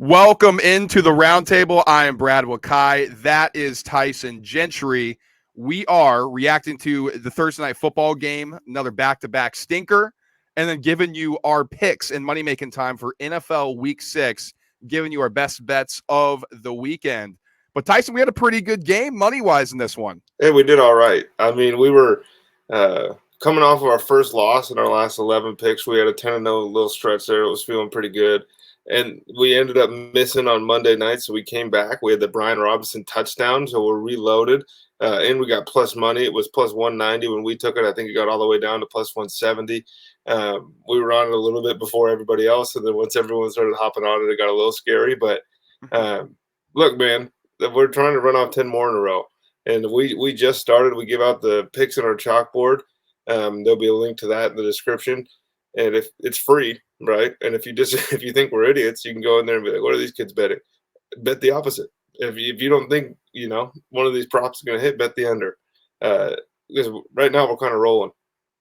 Welcome into the roundtable. I am Brad Wakai. That is Tyson Gentry. We are reacting to the Thursday night football game, another back-to-back stinker, and then giving you our picks in Money Makin Time for NFL Week 6, giving you our best bets of the weekend. But Tyson, we had a pretty good game money-wise in this one. Hey, we did all right. I mean, we were coming off of our first loss in our last 11 picks. We had a 10-0 little stretch there. It was feeling pretty good. And we ended up missing on Monday night, so we came back. We had the Brian Robinson touchdown, so we're reloaded. And we got plus money. It was plus 190 when we took it. I think it got all the way down to plus 170. We were on it a little bit before everybody else, and then once everyone started hopping on it, it got a little scary. But look, man, we're trying to run off 10 more in a row. And we just started. We give out the picks in our chalkboard. There'll be a link to that in the description. And if it's free, right? And if you think we're idiots, you can go in there and be like, "What are these kids betting?" Bet the opposite. If you don't think one of these props is going to hit, bet the under. Because right now we're kind of rolling.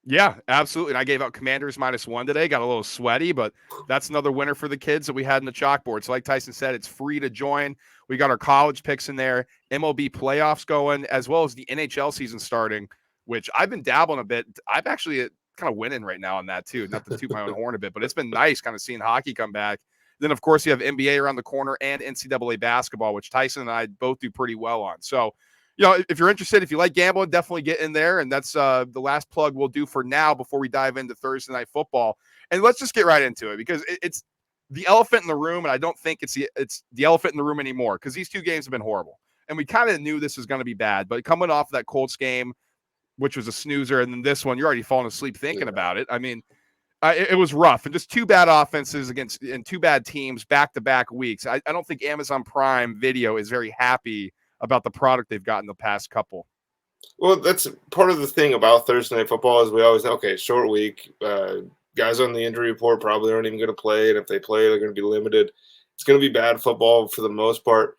Yeah, absolutely. And I gave out Commanders -1 today. Got a little sweaty, but that's another winner for the kids that we had in the chalkboard. So like Tyson said, it's free to join. We got our college picks in there, MLB playoffs going, as well as the NHL season starting, which I've been dabbling a bit. I'm actually kind of winning right now on that too. Not to toot my own horn a bit, but it's been nice kind of seeing hockey come back. Then, of course, you have NBA around the corner and NCAA basketball, which Tyson and I both do pretty well on. So, if you're interested, if you like gambling, definitely get in there. And that's the last plug we'll do for now before we dive into Thursday night football. And let's just get right into it because it's the elephant in the room. And I don't think it's the elephant in the room anymore because these two games have been horrible. And we kind of knew this was going to be bad. But coming off that Colts game, which was a snoozer, and then this one, you're already falling asleep thinking about it. I mean, it was rough. And just two bad offenses and two bad teams back-to-back weeks. I don't think Amazon Prime Video is very happy about the product they've gotten the past couple. Well, that's part of the thing about Thursday Night Football is we always short week. Guys on the injury report probably aren't even going to play, and if they play, they're going to be limited. It's going to be bad football for the most part.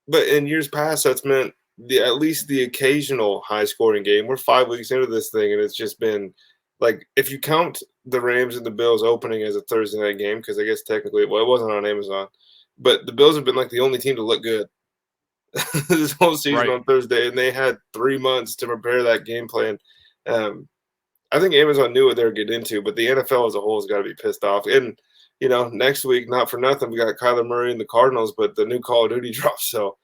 But in years past, that's meant at least the occasional high-scoring game. We're 5 weeks into this thing, and it's just been like if you count the Rams and the Bills opening as a Thursday night game, because I guess technically, it wasn't on Amazon, but the Bills have been like the only team to look good this whole season on Thursday, and they had 3 months to prepare that game plan. I think Amazon knew what they were getting into, but the NFL as a whole has got to be pissed off. And next week, not for nothing, we got Kyler Murray and the Cardinals, but the new Call of Duty drops, so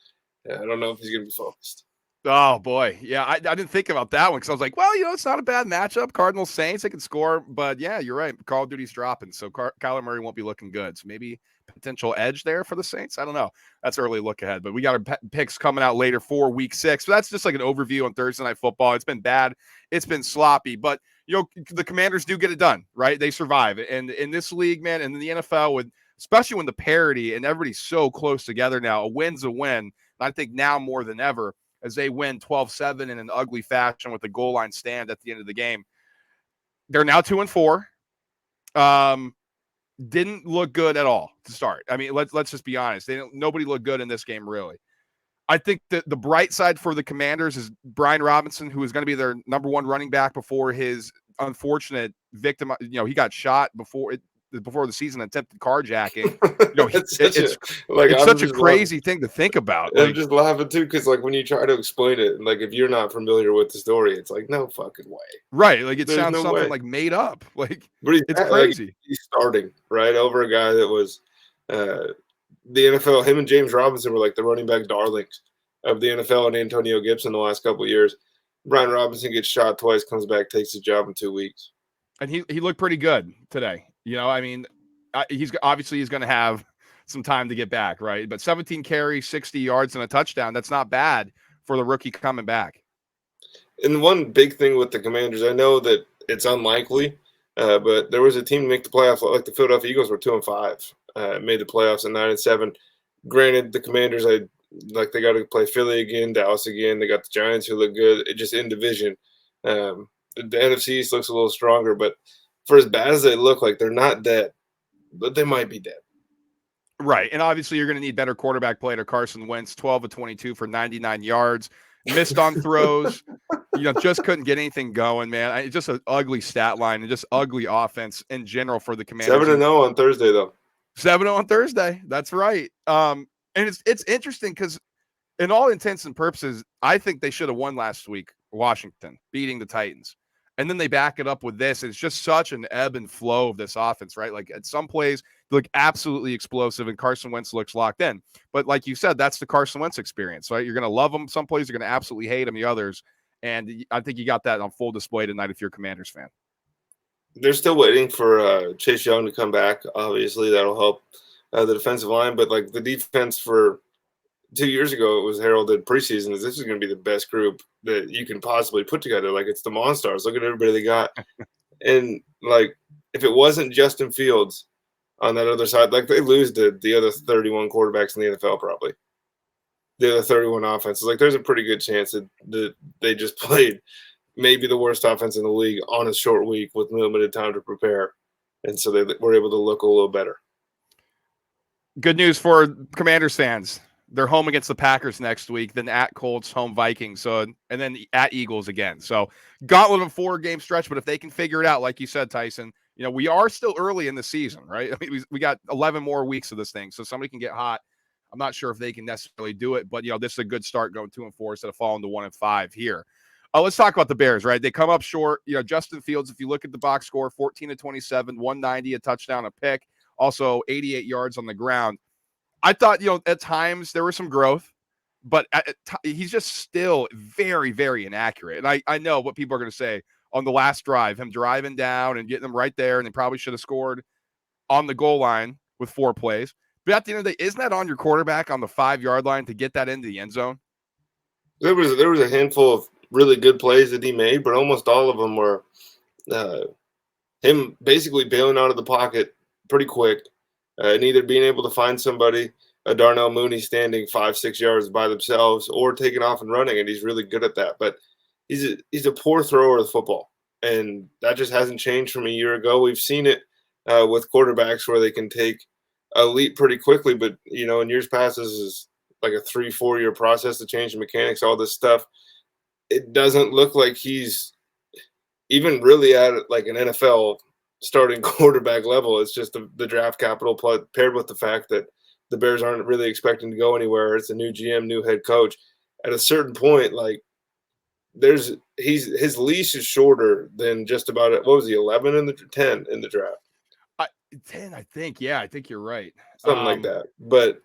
I don't know if he's going to be focused. Oh boy, yeah, I didn't think about that one because I was like, well, it's not a bad matchup. Cardinals Saints, they can score, but yeah, you're right. Call of Duty's dropping, so Kyler Murray won't be looking good. So maybe potential edge there for the Saints. I don't know. That's early look ahead, but we got our picks coming out later for Week 6. So that's just like an overview on Thursday Night Football. It's been bad, it's been sloppy, but the Commanders do get it done, right? They survive, and in this league, man, and in the NFL, especially when the parity and everybody's so close together now, a win's a win. And I think now more than ever, as they win 12-7 in an ugly fashion with the goal line stand at the end of the game. They're now 2-4. Didn't look good at all to start. I mean, let's just be honest. Nobody looked good in this game, really. I think that the bright side for the Commanders is Brian Robinson, who is going to be their number one running back before his unfortunate victim. He got shot before the season, attempted carjacking. It's such a crazy thing to think about. I'm just laughing too because when you try to explain it, and if you're not familiar with the story, it's like no fucking way. Right, it sounds something like made up. But it's crazy. He's starting right over a guy that was the NFL. Him and James Robinson were like the running back darlings of the NFL and Antonio Gibson the last couple of years. Brian Robinson gets shot twice, comes back, takes his job in 2 weeks, and he looked pretty good today. I mean, he's going to have some time to get back, right? But 17 carries, 60 yards, and a touchdown. That's not bad for the rookie coming back. And one big thing with the Commanders, I know that it's unlikely, but there was a team to make the playoffs, like the Philadelphia Eagles were 2-5, made the playoffs at 9-7. Granted, the Commanders, they got to play Philly again, Dallas again. They got the Giants who look good. It just in division. The NFC East looks a little stronger, but for as bad as they look, they're not dead, but they might be dead. Right. And obviously you're going to need better quarterback play to Carson Wentz, 12 of 22 for 99 yards, missed on throws, just couldn't get anything going, man. Just an ugly stat line and just ugly offense in general for the Commanders. 7-0 on Thursday, though. 7-0 on Thursday. That's right. And it's interesting because in all intents and purposes, I think they should have won last week, Washington, beating the Titans. And then they back it up with this. It's just such an ebb and flow of this offense, right? Like at some plays, they look absolutely explosive, and Carson Wentz looks locked in. But like you said, that's the Carson Wentz experience, right? You're going to love them some plays, you're going to absolutely hate them the others. And I think you got that on full display tonight if you're a Commanders fan. They're still waiting for Chase Young to come back. Obviously, that'll help the defensive line. But like the defense for 2 years ago, it was heralded preseason as this is going to be the best group that you can possibly put together. Like it's the Monstars. Look at everybody they got. And like if it wasn't Justin Fields on that other side, like they lose to the other 31 quarterbacks in the NFL probably. The other 31 offenses. Like there's a pretty good chance that they just played maybe the worst offense in the league on a short week with limited time to prepare. And so they were able to look a little better. Good news for Commanders fans. They're home against the Packers next week, then at Colts, home Vikings, so and then at Eagles again. So gauntlet of a 4-game stretch, but if they can figure it out, like you said, Tyson, we are still early in the season, right? I mean, we got 11 more weeks of this thing, so somebody can get hot. I'm not sure if they can necessarily do it, but this is a good start going 2-4 instead of falling to 1-5 here. Let's talk about the Bears, right? They come up short. Justin Fields, if you look at the box score, 14-27, 190, a touchdown, a pick, also 88 yards on the ground. I thought, at times there was some growth, but he's just still very, very inaccurate. And I know what people are going to say on the last drive, him driving down and getting them right there, and they probably should have scored on the goal line with 4 plays. But at the end of the day, isn't that on your quarterback on the 5-yard line to get that into the end zone? There was a handful of really good plays that he made, but almost all of them were him basically bailing out of the pocket pretty quick, and either being able to find somebody, a Darnell Mooney standing 5-6 yards by themselves, or taking off and running, and he's really good at that. But he's a poor thrower of the football, and that just hasn't changed from a year ago. We've seen it with quarterbacks where they can take a leap pretty quickly, but in years past, this is like a 3-4 year process to change the mechanics, all this stuff. It doesn't look like he's even really at like an NFL starting quarterback level. It's just the draft capital paired with the fact that the Bears aren't really expecting to go anywhere. It's a new GM, new head coach. At a certain point, like his leash is shorter than just about it. What was he, 11 in the 10 in the draft? 10, I think. Yeah, I think you're right. Something like that. But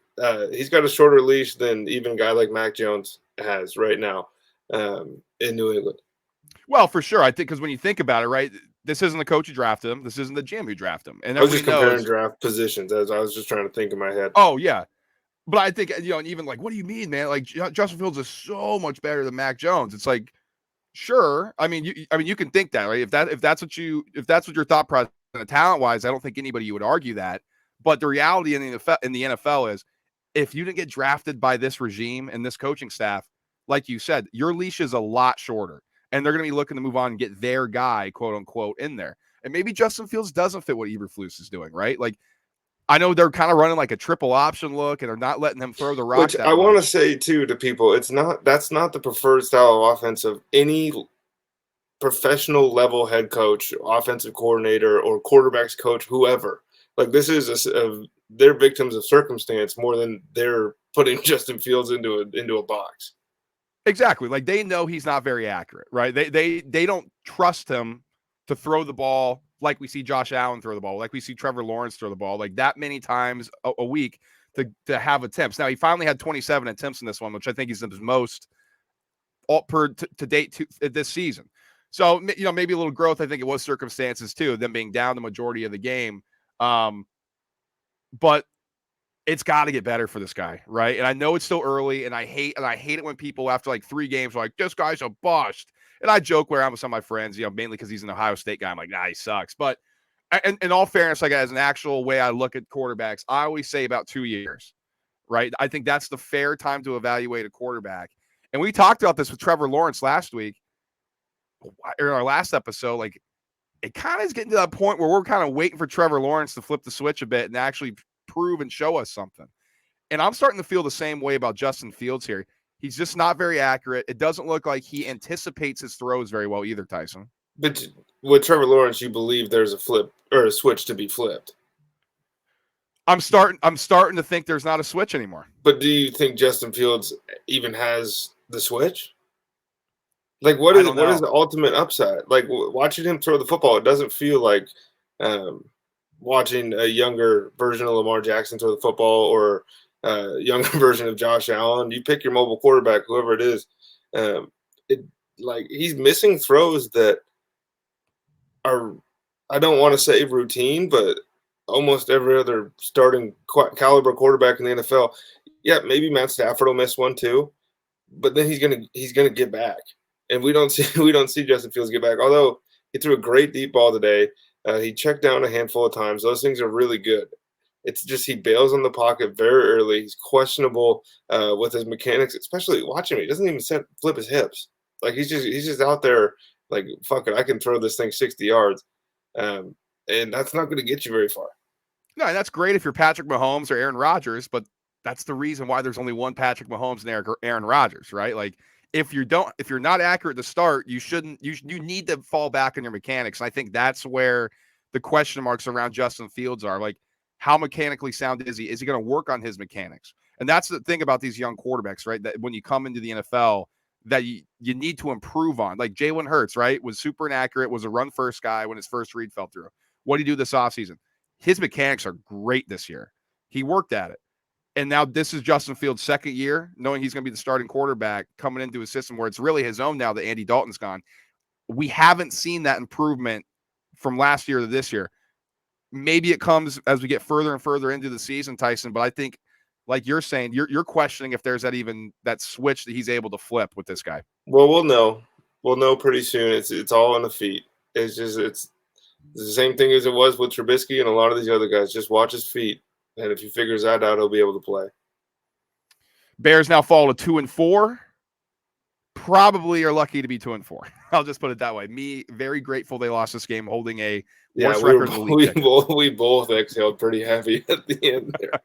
he's got a shorter leash than even a guy like Mac Jones has right now in New England. Well, for sure. I think because when you think about it, right, this isn't the coach who drafted him. This isn't the GM who drafted him. And I was just comparing draft positions as I was just trying to think in my head. Oh, yeah. But I think, and even like, what do you mean, man? Like Justin Fields is so much better than Mac Jones. It's like, sure. I mean, you can think that, right? If that's what your thought process talent wise, I don't think anybody would argue that. But the reality in the NFL is, if you didn't get drafted by this regime and this coaching staff, like you said, your leash is a lot shorter, and they're going to be looking to move on and get their guy, quote unquote, in there. And maybe Justin Fields doesn't fit what Eberflus is doing, right? Like, I know they're kind of running like a triple option look, and they're not letting him throw the rock. Which I want to say too to people, that's not the preferred style of offense of any professional level head coach, offensive coordinator, or quarterbacks coach, whoever. Like this is they're victims of circumstance more than they're putting Justin Fields into a box. Exactly. Like they know he's not very accurate, right? They don't trust him to throw the ball like we see Josh Allen throw the ball, like we see Trevor Lawrence throw the ball, like that many times a week to have attempts. Now he finally had 27 attempts in this one, which I think is his most to date this season. So maybe a little growth. I think it was circumstances too, them being down the majority of the game. But it's got to get better for this guy, right? And I know it's still early, and I hate it when people after like 3 games are like, this guy's a bust. And I joke where I'm with some of my friends, mainly because he's an Ohio State guy. I'm like, nah, he sucks. But in all fairness, like as an actual way I look at quarterbacks, I always say about 2 years, right? I think that's the fair time to evaluate a quarterback. And we talked about this with Trevor Lawrence last week, or our last episode. Like, it kind of is getting to that point where we're kind of waiting for Trevor Lawrence to flip the switch a bit and actually prove and show us something. And I'm starting to feel the same way about Justin Fields here. He's just not very accurate. It doesn't look like he anticipates his throws very well either, Tyson. But with Trevor Lawrence, you believe there's a flip or a switch to be flipped. I'm starting to think there's not a switch anymore. But do you think Justin Fields even has the switch? Like, what is the ultimate upside? Like, watching him throw the football, it doesn't feel like watching a younger version of Lamar Jackson throw the football or a younger version of Josh Allen. You pick your mobile quarterback, whoever it is. It like he's missing throws that are, I don't want to say routine, but almost every other starting caliber quarterback in the NFL. Yeah, maybe Matt Stafford will miss one too, but then he's gonna get back, and we don't see Justin Fields get back. Although he threw a great deep ball today, he checked down a handful of times. Those things are really good. It's just he bails on the pocket very early. He's questionable with his mechanics, especially watching him. He doesn't even flip his hips. Like he's just out there like, fuck it, I can throw this thing 60 yards, and that's not going to get you very far. No, and that's great if you're Patrick Mahomes or Aaron Rodgers, but that's the reason why there's only one Patrick Mahomes and Aaron Rodgers, right? Like if you're not accurate to start, you need to fall back on your mechanics. And I think that's where the question marks around Justin Fields are. Like, how mechanically sound is he? Is he going to work on his mechanics? And that's the thing about these young quarterbacks, right? That when you come into the NFL, that you need to improve on. Like Jalen Hurts, right? Was super inaccurate, was a run first guy when his first read fell through. What did he do this offseason? His mechanics are great this year. He worked at it. And now this is Justin Fields' second year, knowing he's going to be the starting quarterback coming into a system where it's really his own now that Andy Dalton's gone. We haven't seen that improvement from last year to this year. Maybe it comes as we get further and further into the season, Tyson, but I think, like you're saying, you're questioning if there's that switch that he's able to flip with this guy. Well, we'll know. We'll know pretty soon. It's all on the feet. It's the same thing as it was with Trubisky and a lot of these other guys. Just watch his feet, and if he figures that out, he'll be able to play. Bears now fall to 2-4. Probably are lucky to be 2-4. I'll just put it that way. Me, very grateful they lost this game, holding a worst record in the league. We both exhaled pretty heavy at the end there.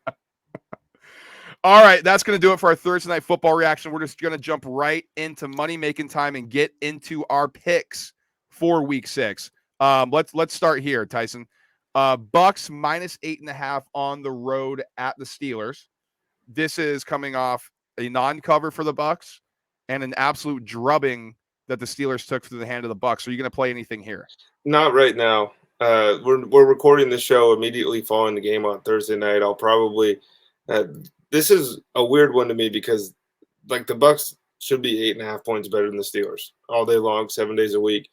All right, that's going to do it for our Thursday night football reaction. We're just going to jump right into money making time and get into our picks for Week 6. Let's start here, Tyson. Bucks minus 8.5 on the road at the Steelers. This is coming off a non-cover for the Bucks and an absolute drubbing that the Steelers took to the hand of the Bucks. Are you going to play anything here? Not right now. We're recording the show immediately following the game on Thursday night. I'll probably this is a weird one to me because like the Bucks should be 8.5 points better than the Steelers all day long, 7 days a week.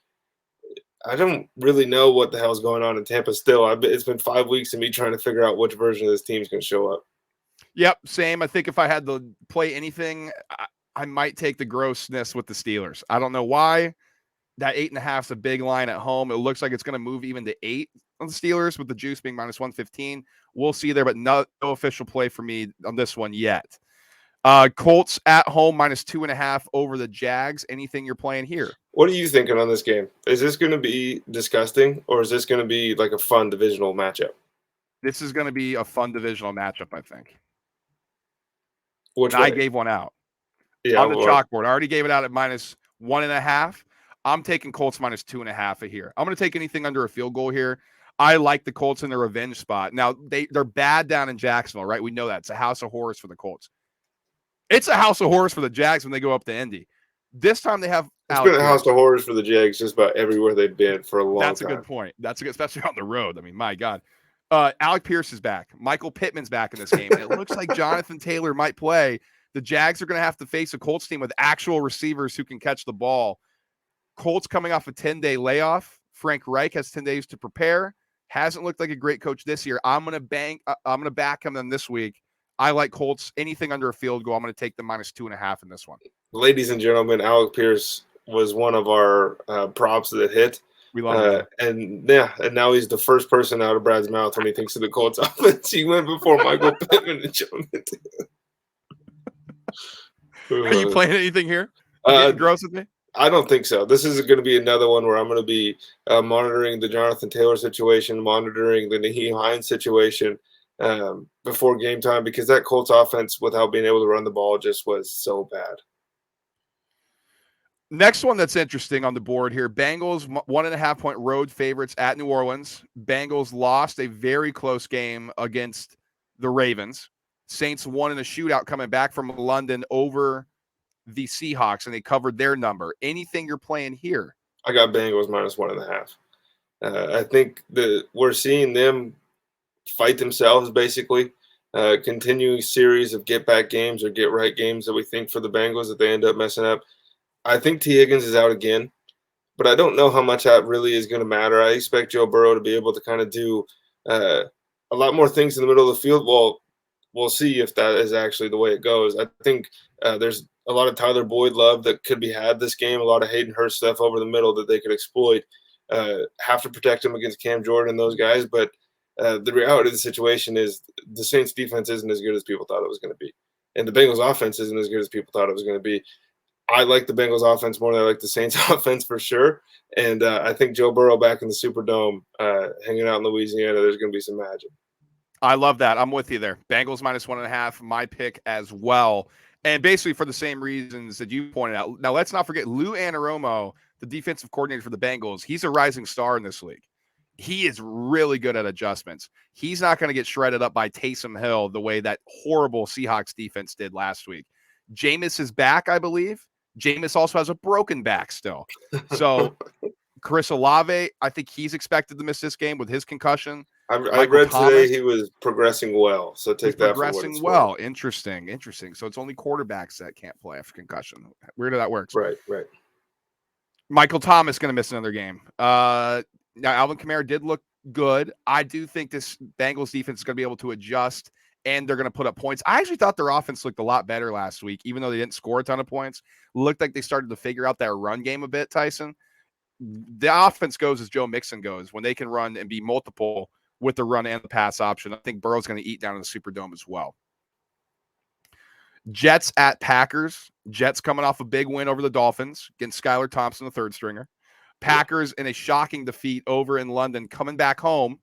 I don't really know what the hell's going on in Tampa still. It's been 5 weeks of me trying to figure out which version of this team's going to show up. Yep, same. I think if I had to play anything, I might take the grossness with the Steelers. I don't know why. That 8.5 is a big line at home. It looks like it's going to move even to 8 on the Steelers with the juice being minus 115. We'll see there, but no official play for me on this one yet. Colts at home minus 2.5 over the Jags. Anything you're playing here? What are you thinking on this game? Is this going to be disgusting or is this going to be like a fun divisional matchup? This is going to be a fun divisional matchup, I think. I gave one out. Yeah, on the chalkboard. I already gave it out at minus 1.5. I'm taking Colts minus 2.5 here. I'm going to take anything under a field goal here. I like the Colts in their revenge spot. Now, they're bad down in Jacksonville, right? We know that. It's a house of horrors for the Colts. It's a house of horrors for the Jags when they go up to Indy. This time they have It's been a house of horrors for the Jags just about everywhere they've been for a long time. That's a good point. Especially on the road. I mean, my God. Alec Pierce is back. Michael Pittman's back in this game. And it looks like Jonathan Taylor might play. The Jags are going to have to face a Colts team with actual receivers who can catch the ball. Colts coming off a 10-day layoff. Frank Reich has 10 days to prepare. Hasn't looked like a great coach this year. I'm going to back him in this week. I like Colts. Anything under a field goal, I'm going to take the minus 2.5 in this one. Ladies and gentlemen, Alec Pierce was one of our props that hit. We love him. And now he's the first person out of Brad's mouth when he thinks of the Colts offense. He went before Michael Pittman and Jonathan. Are you playing anything here? Gross with me? I don't think so. This is going to be another one where I'm going to be monitoring the Jonathan Taylor situation, monitoring the Naheem Hines situation before game time because that Colts offense, without being able to run the ball, just was so bad. Next one that's interesting on the board here, Bengals 1.5-point road favorites at New Orleans. Bengals lost a very close game against the Ravens. Saints won in a shootout coming back from London over the Seahawks, and they covered their number. Anything you're playing here? I got Bengals -1.5. I think that we're seeing them fight themselves, basically. Continuing series of get back games or get right games that we think for the Bengals that they end up messing up. I think T. Higgins is out again, but I don't know how much that really is going to matter. I expect Joe Burrow to be able to kind of do a lot more things in the middle of the field. Well, we'll see if that is actually the way it goes. I think there's a lot of Tyler Boyd love that could be had this game, a lot of Hayden Hurst stuff over the middle that they could exploit. Have to protect him against Cam Jordan and those guys, but the reality of the situation is the Saints defense isn't as good as people thought it was going to be. And the Bengals offense isn't as good as people thought it was going to be. I like the Bengals offense more than I like the Saints offense for sure. And I think Joe Burrow back in the Superdome, hanging out in Louisiana, there's going to be some magic. I love that. I'm with you there. Bengals -1.5, my pick as well. And basically for the same reasons that you pointed out. Now, let's not forget Lou Anarumo, the defensive coordinator for the Bengals. He's a rising star in this league. He is really good at adjustments. He's not going to get shredded up by Taysom Hill the way that horrible Seahawks defense did last week. Jameis is back, I believe. Jameis also has a broken back still. So Chris Olave, I think he's expected to miss this game with his concussion. I read today he was progressing well, so take that for what it's well. worth. Interesting. So it's only quarterbacks that can't play after concussion. Weird how that works. Right. Michael Thomas going to miss another game. Now, Alvin Kamara did look good. I do think this Bengals defense is going to be able to adjust, and they're going to put up points. I actually thought their offense looked a lot better last week, even though they didn't score a ton of points. Looked like they started to figure out that run game a bit, Tyson. The offense goes as Joe Mixon goes. When they can run and be multiple with the run and the pass option, I think Burrow's going to eat down in the Superdome as well. Jets at Packers. Jets coming off a big win over the Dolphins, getting Skylar Thompson, the third stringer. Packers in a shocking defeat over in London, coming back home,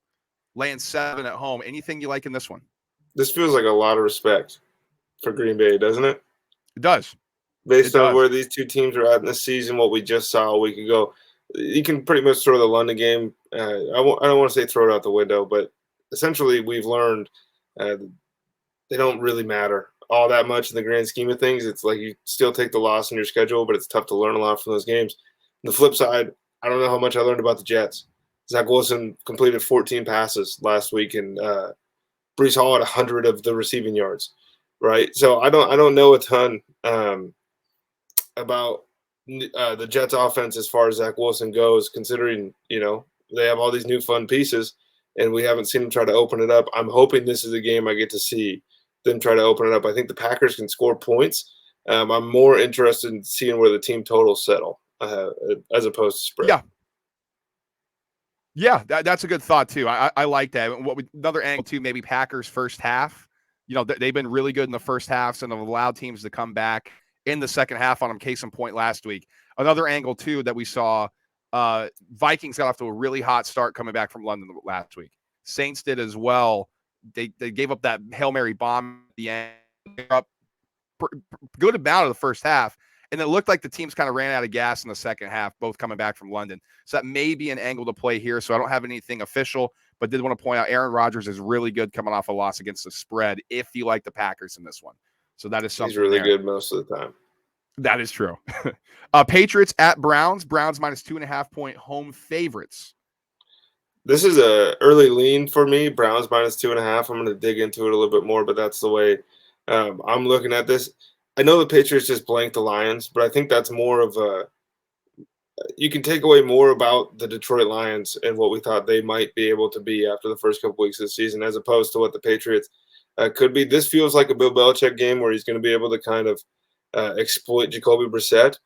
laying 7 at home. Anything you like in this one? This feels like a lot of respect for Green Bay, doesn't it? It does. Based on where these two teams are at in the season, what we just saw a week ago, you can pretty much throw the London game. I don't want to say throw it out the window, but essentially we've learned they don't really matter all that much in the grand scheme of things. It's like you still take the loss in your schedule, but it's tough to learn a lot from those games. On the flip side, I don't know how much I learned about the Jets. Zach Wilson completed 14 passes last week, and Breece Hall had 100 of the receiving yards, right? So I don't know a ton about the Jets offense as far as Zach Wilson goes, considering, they have all these new fun pieces and we haven't seen them try to open it up. I'm hoping this is a game I get to see them try to open it up. I think the Packers can score points. I'm more interested in seeing where the team totals settle as opposed to spread. Yeah, that's a good thought too. I like that. Another angle too, maybe Packers first half. They've been really good in the first halves and have allowed teams to come back in the second half on them. Case in point last week. Another angle too that we saw, Vikings got off to a really hot start coming back from London last week. Saints did as well. They gave up that Hail Mary bomb at the end. Up good amount of the first half. And it looked like the teams kind of ran out of gas in the second half, both coming back from London. So that may be an angle to play here. So I don't have anything official, but did want to point out Aaron Rodgers is really good coming off a loss against the spread if you like the Packers in this one. So that is something. He's really good most of the time. That is true. Patriots at Browns. Browns -2.5-point home favorites. This is a early lean for me. Browns -2.5. I'm going to dig into it a little bit more, but that's the way I'm looking at this. I know the Patriots just blanked the Lions, but I think that's more of you can take away more about the Detroit Lions and what we thought they might be able to be after the first couple weeks of the season, as opposed to what the Patriots could be. This feels like a Bill Belichick game where he's going to be able to kind of exploit Jacoby Brissett.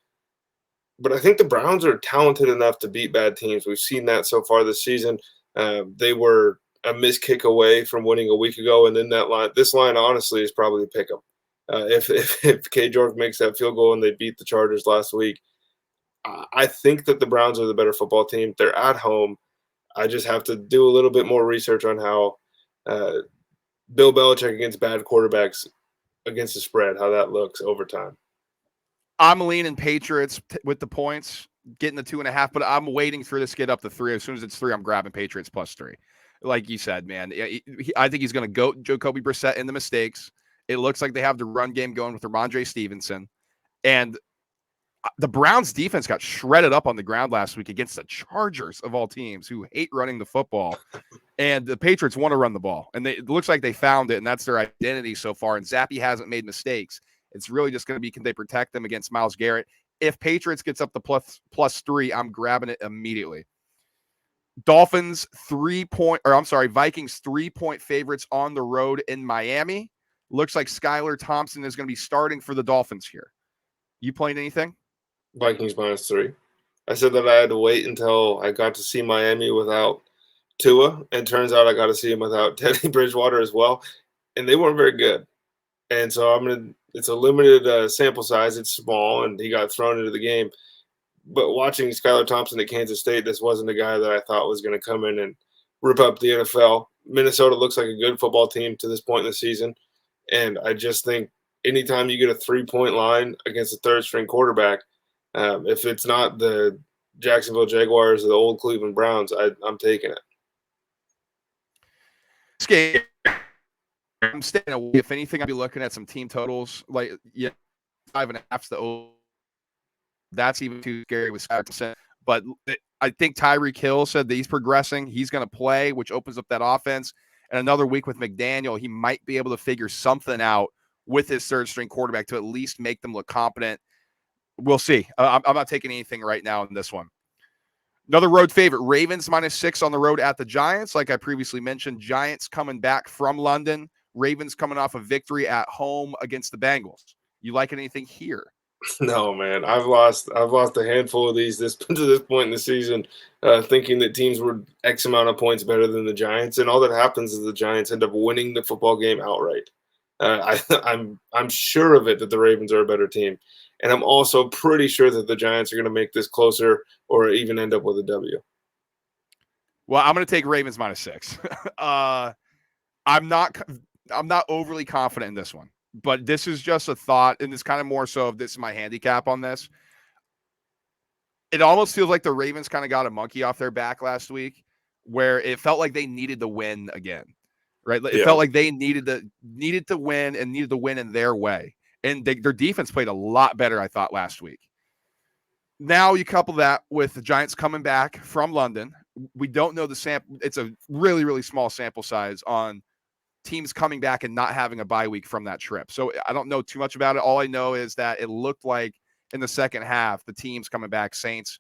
But I think the Browns are talented enough to beat bad teams. We've seen that so far this season. They were a missed kick away from winning a week ago, and then this line honestly is probably a pick 'em. If K. Jork makes that field goal and they beat the Chargers last week, I think that the Browns are the better football team. They're at home. I just have to do a little bit more research on how Bill Belichick against bad quarterbacks against the spread, how that looks over time. I'm leaning Patriots with the points, getting the 2.5, but I'm waiting for this to get up to 3. As soon as it's 3, I'm grabbing Patriots +3. like you said, man. I think he's going to go Jacoby Brissett in the mistakes. It looks like they have the run game going with Ramondre Stevenson. And the Browns defense got shredded up on the ground last week against the Chargers of all teams who hate running the football. And the Patriots want to run the ball. And it looks like they found it, and that's their identity so far. And Zappe hasn't made mistakes. It's really just going to be, can they protect them against Myles Garrett? If Patriots gets up to plus 3, I'm grabbing it immediately. Vikings 3-point favorites on the road in Miami. Looks like Skylar Thompson is going to be starting for the Dolphins here. You playing anything? Vikings -3. I said that I had to wait until I got to see Miami without Tua, and turns out I got to see him without Teddy Bridgewater as well, and they weren't very good. And so it's a limited sample size. It's small, and he got thrown into the game. But watching Skylar Thompson at Kansas State, this wasn't a guy that I thought was going to come in and rip up the NFL. Minnesota looks like a good football team to this point in the season, and I just think anytime you get a 3-point line against a third-string quarterback, if it's not the Jacksonville Jaguars or the old Cleveland Browns, I'm taking it. I'm staying away. If anything, I'd be looking at some team totals. Like, 5.5's the old. That's even too scary with 5%. But I think Tyreek Hill said that he's progressing. He's going to play, which opens up that offense. And another week with McDaniel, he might be able to figure something out with his third-string quarterback to at least make them look competent. We'll see. I'm not taking anything right now in this one. Another road favorite, Ravens -6 on the road at the Giants. Like I previously mentioned, Giants coming back from London. Ravens coming off a victory at home against the Bengals. You like anything here? No, man. I've lost a handful of these to this point in the season, thinking that teams were X amount of points better than the Giants, and all that happens is the Giants end up winning the football game outright. I'm sure of it that the Ravens are a better team, and I'm also pretty sure that the Giants are going to make this closer or even end up with a W. Well, I'm going to take Ravens -6. I'm not overly confident in this one, but this is just a thought, and it's kind of more so if this is my handicap on this. It almost feels like the Ravens kind of got a monkey off their back last week, where it felt like they needed to win again, right? It felt like they needed to win and needed to win in their way, and their defense played a lot better, I thought, last week. Now you couple that with the Giants coming back from London. We don't know the sample. It's a really, really small sample size on teams coming back and not having a bye week from that trip. So I don't know too much about it. All I know is that it looked like in the second half, the teams coming back, Saints,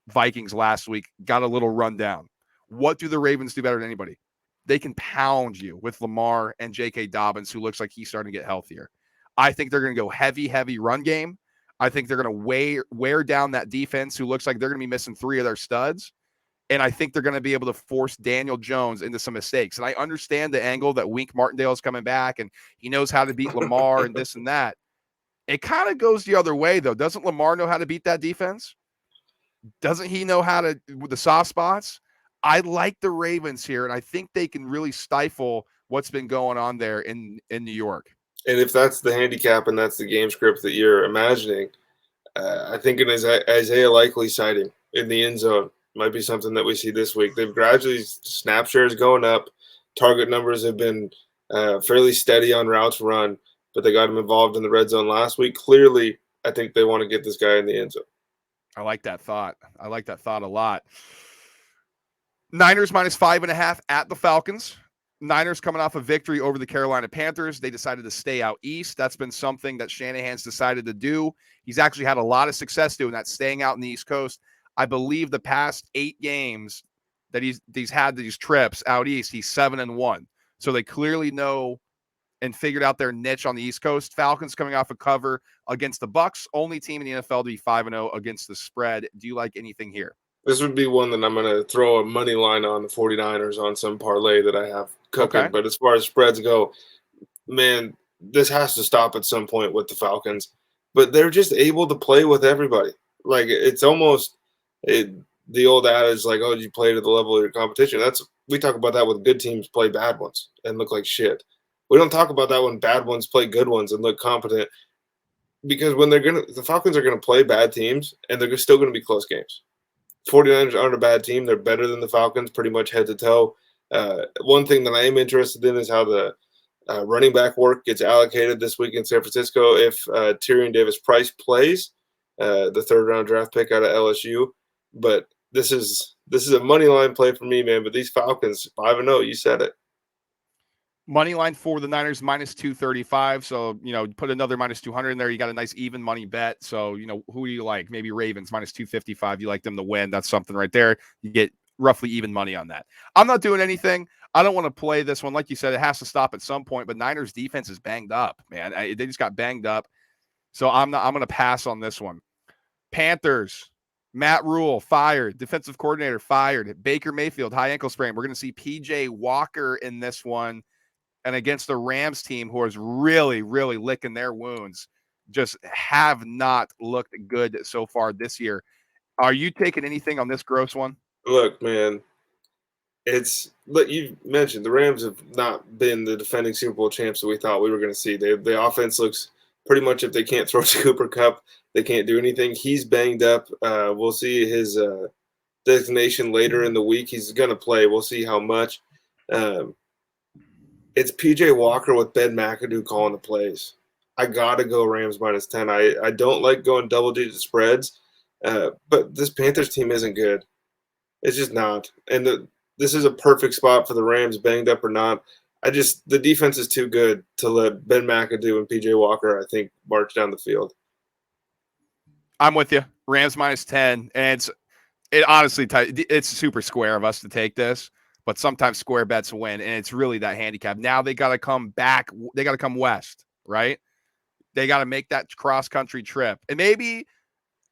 Vikings last week, got a little run down. What do the Ravens do better than anybody? They can pound you with Lamar and J.K. Dobbins, who looks like he's starting to get healthier. I think they're going to go heavy run game. I think they're going to wear down that defense, who looks like they're going to be missing 3 of their studs. And I think they're going to be able to force Daniel Jones into some mistakes. And I understand the angle that Wink Martindale is coming back and he knows how to beat Lamar and this and that. It kind of goes the other way, though. Doesn't Lamar know how to beat that defense? Doesn't he know how to, with the soft spots? I like the Ravens here, and I think they can really stifle what's been going on there in New York. And if that's the handicap and that's the game script that you're imagining, I think it is Isaiah Likely sighting in the end zone might be something that we see this week. They've gradually, snap shares going up. Target numbers have been fairly steady on routes run, but they got him involved in the red zone last week. Clearly, I think they want to get this guy in the end zone. I like that thought. I like that thought a lot. Niners -5.5 at the Falcons. Niners coming off a victory over the Carolina Panthers. They decided to stay out east. That's been something that Shanahan's decided to do. He's actually had a lot of success doing that, staying out in the East Coast. I believe the past 8 games that he's had these trips out east, he's 7-1. So they clearly know and figured out their niche on the East Coast. Falcons coming off a cover against the Bucs, only team in the NFL to be 5-0 against the spread. Do you like anything here? This would be one that I'm going to throw a money line on the 49ers on some parlay that I have cooking. Okay. But as far as spreads go, man, this has to stop at some point with the Falcons. But they're just able to play with everybody. Like, it's almost the old adage, like, oh, you play to the level of your competition. We talk about that when good teams play bad ones and look like shit. We don't talk about that when bad ones play good ones and look competent. Because when the Falcons are going to play bad teams, and they're still going to be close games. 49ers aren't a bad team. They're better than the Falcons pretty much head to toe. One thing that I am interested in is how the running back work gets allocated this week in San Francisco if Tyrion Davis-Price plays, the third-round draft pick out of LSU. But this is a money line play for me, man. But these Falcons, 5-0, you said it. Money line for the Niners minus 235. So, put another minus 200 in there. You got a nice even money bet. So, who do you like? Maybe Ravens minus 255. You like them to win. That's something right there. You get roughly even money on that. I'm not doing anything. I don't want to play this one. Like you said, it has to stop at some point, but Niners defense is banged up, man. They just got banged up. So I'm going to pass on this one. Panthers, Matt Rule fired. Defensive coordinator fired. Baker Mayfield, high ankle sprain. We're going to see PJ Walker in this one. And against the Rams team, who is really, really licking their wounds, just have not looked good so far this year. Are you taking anything on this gross one? Look, man, like you mentioned, the Rams have not been the defending Super Bowl champs that we thought we were going to see. The offense looks pretty much, if they can't throw to Cooper Kupp, they can't do anything. He's banged up. We'll see his designation later in the week. He's going to play. We'll see how much. It's PJ Walker with Ben McAdoo calling the plays. I got to go Rams minus 10. I don't like going double-digit spreads, but this Panthers team isn't good. It's just not. And this is a perfect spot for the Rams, banged up or not. The defense is too good to let Ben McAdoo and PJ Walker, I think, march down the field. I'm with you. Rams minus 10. And it's super square of us to take this. But sometimes square bets win, and it's really that handicap. Now they got to come back. They got to come west, right? They got to make that cross-country trip. And maybe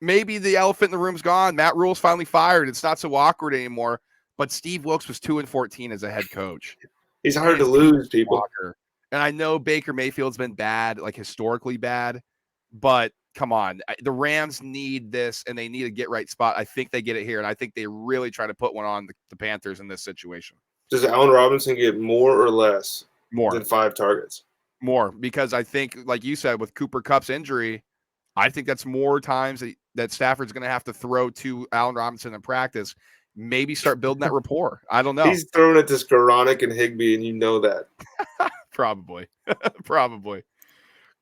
the elephant in the room's gone. Matt Rule's finally fired. It's not so awkward anymore. But Steve Wilkes was 2-14 as a head coach. He's hard to lose, people. Walker. And I know Baker Mayfield's been bad, like historically bad. But come on, the Rams need this, and they need a get-right spot. I think they get it here, and I think they really try to put one on the Panthers in this situation. Does Allen Robinson get more or less than 5 targets? More, because I think, like you said, with Cooper Kupp's injury, I think that's more times that Stafford's going to have to throw to Allen Robinson in practice. Maybe start building that rapport. I don't know. He's throwing it to Skoranek and Higbee, and you know that. Probably.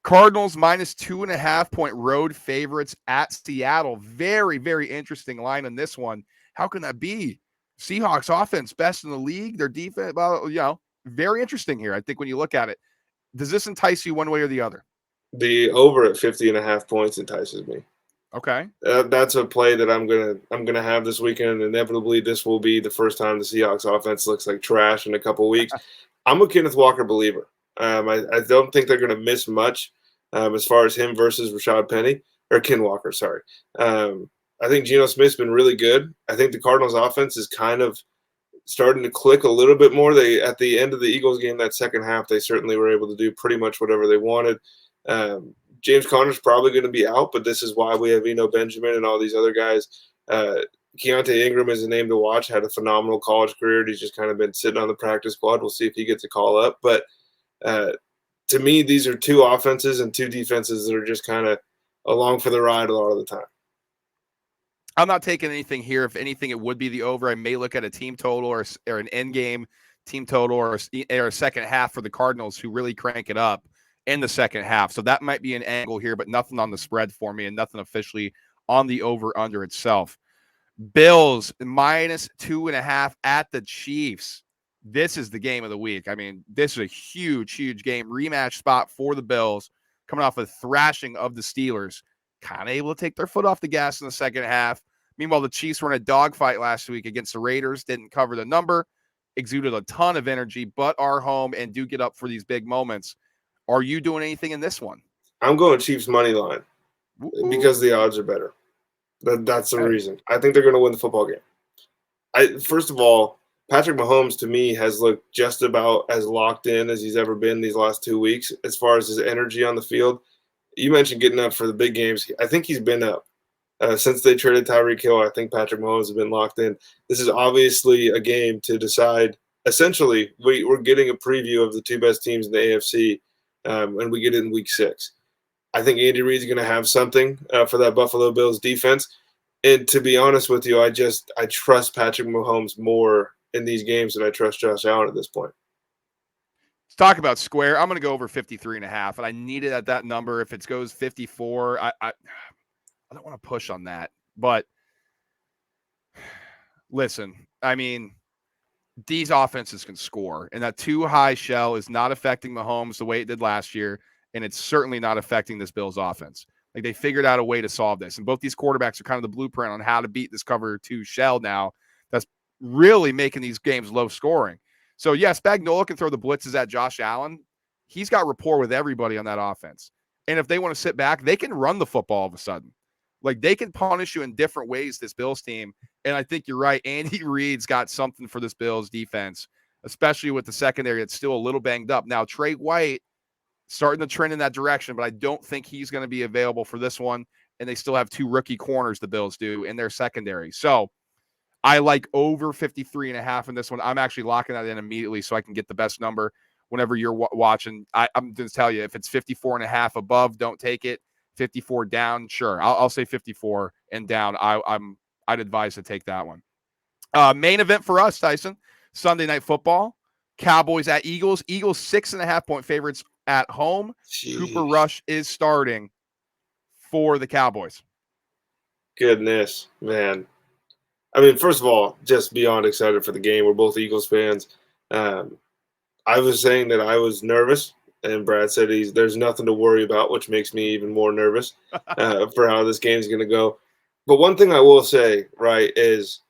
Cardinals minus 2.5-point road favorites at Seattle. Very, very interesting line on this one. How can that be? Seahawks offense, best in the league. Their defense, very interesting here. I think when you look at it, does this entice you one way or the other? The over at 50.5 points entices me. Okay. That's a play that I'm gonna have this weekend. Inevitably, this will be the first time the Seahawks offense looks like trash in a couple weeks. I'm a Kenneth Walker believer. I don't think they're going to miss much as far as him versus Rashad Penny or Ken Walker. Sorry. I think Geno Smith's been really good. I think the Cardinals offense is kind of starting to click a little bit more. At the end of the Eagles game, that second half, they certainly were able to do pretty much whatever they wanted. James Conner's probably going to be out, but this is why we have Eno Benjamin and all these other guys. Keontae Ingram is a name to watch, had a phenomenal college career. He's just kind of been sitting on the practice squad. We'll see if he gets a call up. But to me, these are two offenses and two defenses that are just kind of along for the ride a lot of the time. I'm not taking anything here. If anything, it would be the over. I may look at a team total or an end game team total or a second half for the Cardinals, who really crank it up in the second half. So that might be an angle here, but nothing on the spread for me and nothing officially on the over-under itself. Bills minus 2.5 at the Chiefs. This is the game of the week. I mean, this is a huge, huge game. Rematch spot for the Bills, coming off a thrashing of the Steelers. Kind of able to take their foot off the gas in the second half. Meanwhile, the Chiefs were in a dogfight last week against the Raiders, didn't cover the number, exuded a ton of energy, but are home and do get up for these big moments. Are you doing anything in this one? I'm going Chiefs money line because the odds are better. That's the reason. I think they're going to win the football game. First of all, Patrick Mahomes, to me, has looked just about as locked in as he's ever been these last 2 weeks as far as his energy on the field. You mentioned getting up for the big games. I think he's been up. Since they traded Tyreek Hill, I think Patrick Mahomes has been locked in. This is obviously a game to decide. Essentially, we're getting a preview of the two best teams in the AFC, and we get it in Week 6. I think Andy Reid's going to have something for that Buffalo Bills defense. And to be honest with you, I trust Patrick Mahomes more in these games that I trust Josh Allen at this point. Let's talk about square. I'm going to go over 53.5, and I need it at that number. If it goes 54, I don't want to push on that. But listen, I mean, these offenses can score, and that too high shell is not affecting Mahomes the way it did last year, and it's certainly not affecting this Bills offense. Like, they figured out a way to solve this, and both these quarterbacks are kind of the blueprint on how to beat this cover 2 shell now. That's really making these games low scoring. So, yes, Spagnuolo can throw the blitzes at Josh Allen. He's got rapport with everybody on that offense. And if they want to sit back, they can run the football all of a sudden. Like, they can punish you in different ways, this Bills team. And I think you're right. Andy Reid's got something for this Bills defense, especially with the secondary that's still a little banged up. Now, Trey White starting to trend in that direction, but I don't think he's going to be available for this one. And they still have 2 rookie corners, the Bills do, in their secondary. So I like over 53.5 in this one. I'm actually locking that in immediately so I can get the best number whenever you're watching. I'm going to tell you, if it's 54.5 above, don't take it. 54 down, sure. I'll say 54 and down. I'd advise to take that one. Main event for us, Tyson, Sunday Night Football. Cowboys at Eagles. Eagles 6.5-point favorites at home. Jeez. Cooper Rush is starting for the Cowboys. Goodness, man. I mean, first of all, just beyond excited for the game. We're both Eagles fans. I was saying that I was nervous, and Brad said there's nothing to worry about, which makes me even more nervous for how this game is going to go. But one thing I will say, right, is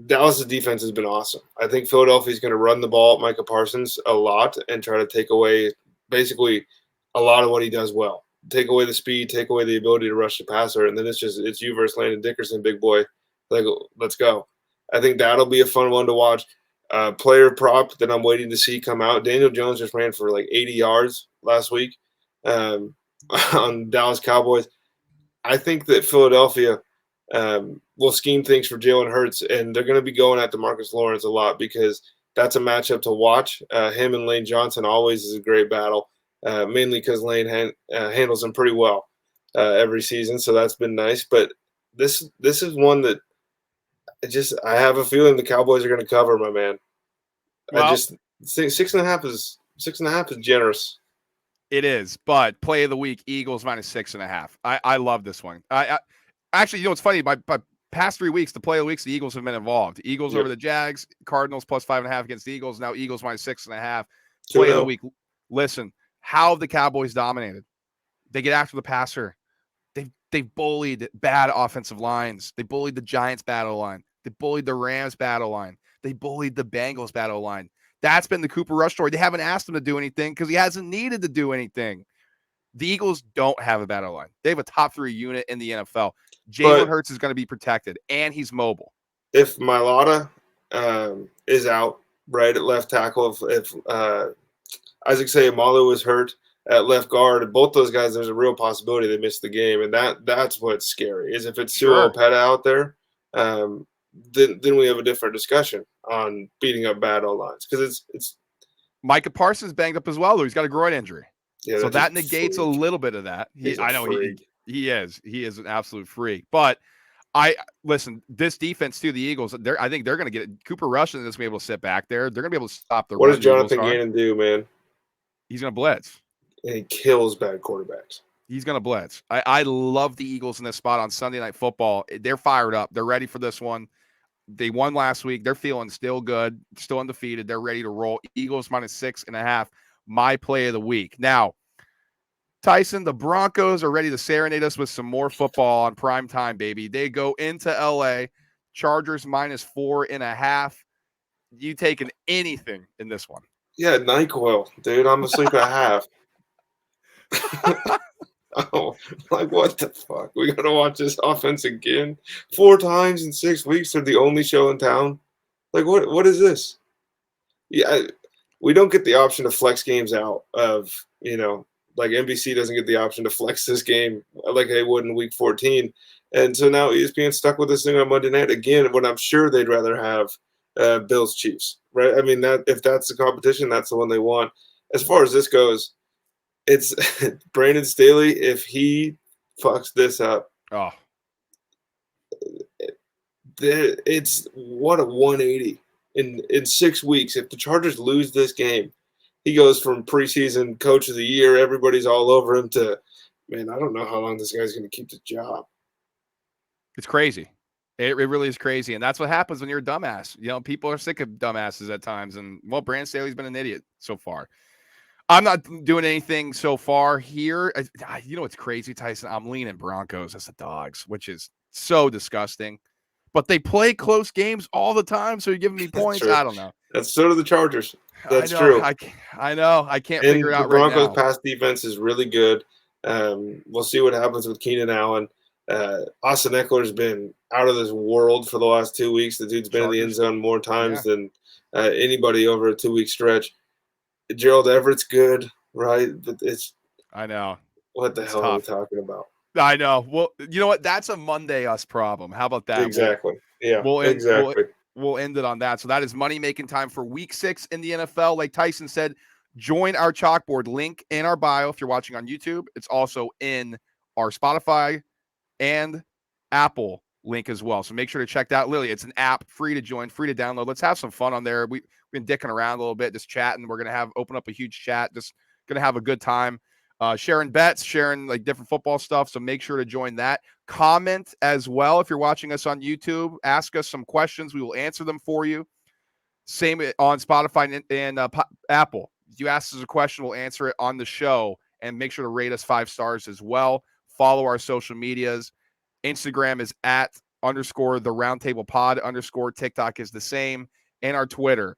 Dallas' defense has been awesome. I think Philadelphia is going to run the ball at Micah Parsons a lot and try to take away basically a lot of what he does well. Take away the speed, take away the ability to rush the passer, and then it's you versus Landon Dickerson, big boy. Like, let's go. I think that'll be a fun one to watch. Player prop that I'm waiting to see come out. Daniel Jones just ran for like 80 yards last week on Dallas Cowboys. I think that Philadelphia will scheme things for Jalen Hurts, and they're going to be going at DeMarcus Lawrence a lot because that's a matchup to watch. Him and Lane Johnson always is a great battle, mainly because Lane handles him pretty well every season, so that's been nice. But this is one that I have a feeling the Cowboys are going to cover, my man. Well, I just think 6.5 is generous. It is, but play of the week, Eagles -6.5. I love this one. I actually, you know, it's funny. My past 3 weeks, the play of the weeks, the Eagles have been involved. Eagles over the Jags, Cardinals +5.5 against the Eagles. Now Eagles -6.5. Play of the week. Listen, how have the Cowboys dominated? They get after the passer. They've bullied bad offensive lines. They bullied the Giants battle line. They bullied the Rams battle line. They bullied the Bengals battle line. That's been the Cooper Rush story. They haven't asked him to do anything because he hasn't needed to do anything. The Eagles don't have a battle line. They have a top 3 unit in the NFL. Jalen Hurts is going to be protected, and he's mobile. If Mailata is out, right, at left tackle, if Isaac Seumalo was hurt at left guard, both those guys, there's a real possibility they miss the game, and that's what's scary. Is if it's Sua Opeta out there, then we have a different discussion on beating up bad O-lines because it's Micah Parsons banged up as well, though. He's got a groin injury. Yeah, so that negates a little bit of that. I know he is. He is an absolute freak. But listen, this defense too, the Eagles, I think they're going to get it. Cooper Rush is going to be able to sit back there. They're going to be able to stop the run. What does Jonathan Gannon do, man? He's going to blitz. And he kills bad quarterbacks. He's going to blitz. I love the Eagles in this spot on Sunday Night Football. They're fired up. They're ready for this one. They won last week. They're feeling still good, still undefeated. They're ready to roll. Eagles -6.5, my play of the week. Now, Tyson, the Broncos are ready to serenade us with some more football on prime time, baby. They go into LA, Chargers -4.5. You taking anything in this one? Yeah, NyQuil, dude. I'm asleep at half. Oh, like what the fuck? We gotta watch this offense again 4 times in 6 weeks. They're the only show in town. Like what is this? Yeah, we don't get the option to flex games out of, like NBC doesn't get the option to flex this game like they would in week 14. And so now ESPN's stuck with this thing on Monday night again, when I'm sure they'd rather have Bills Chiefs, right? I mean, that if that's the competition, that's the one they want. As far as this goes, it's Brandon Staley. If he fucks this up, it's what a 180 in 6 weeks, if the Chargers lose this game, he goes from preseason coach of the year, everybody's all over him, to, man, I don't know how long this guy's going to keep the job. It's crazy. It really is crazy. And that's what happens when you're a dumbass. You know, people are sick of dumbasses at times. And, well, Brandon Staley's been an idiot so far. I'm not doing anything so far here. You know what's crazy, Tyson? I'm leaning Broncos as the dogs, which is so disgusting. But they play close games all the time, so you're giving me points. I don't know. That's so do the Chargers. That's I know, true. I know. I can't figure it out right now. The Broncos' pass defense is really good. We'll see what happens with Keenan Allen. Austin Eckler's been out of this world for the last 2 weeks. The dude's been in the end zone more times than anybody over a 2-week stretch. Gerald Everett's good, right? But I know. What the hell are we talking about? I know. Well, you know what? That's a Monday us problem. How about that? Exactly. We'll end it on that. So that is money making time for week 6 in the NFL. Like Tyson said, join our chalkboard, link in our bio if you're watching on YouTube. It's also in our Spotify and Apple link as well. So make sure to check that. Literally, it's an app, free to join, free to download. Let's have some fun on there. We've been dicking around a little bit, just chatting. We're going to open up a huge chat, just going to have a good time. Sharing bets, sharing like different football stuff. So make sure to join that. Comment as well. If you're watching us on YouTube, ask us some questions. We will answer them for you. Same on Spotify and Apple. If you ask us a question, we'll answer it on the show, and make sure to rate us 5 stars as well. Follow our social medias. Instagram is @_ the roundtable pod _ TikTok is the same. And our Twitter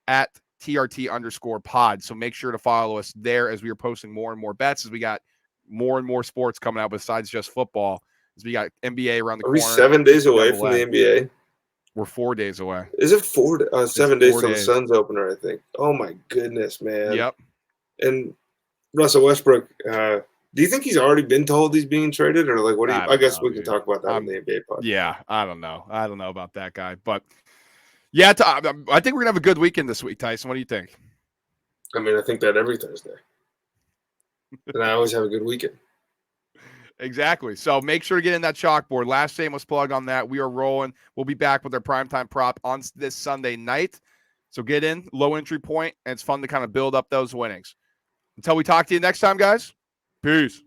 @TRT_pod. So make sure to follow us there as we are posting more and more bets, as we got more and more sports coming out besides just football. As we got NBA around the corner. Are we 7 days away from the NBA? We're 4 days away. Is it 7 days till the Suns opener, I think? Oh, my goodness, man. Yep. And Russell Westbrook, do you think he's already been told he's being traded? Or like, what do you – I guess we can talk about that on the NBA podcast. Yeah, I don't know. I don't know about that guy. But, yeah, I think we're going to have a good weekend this week, Tyson. What do you think? I mean, I think that every Thursday. And I always have a good weekend. Exactly. So make sure to get in that chalkboard. Last shameless plug on that. We are rolling. We'll be back with our primetime prop on this Sunday night. So get in, low entry point, and it's fun to kind of build up those winnings. Until we talk to you next time, guys. Peace.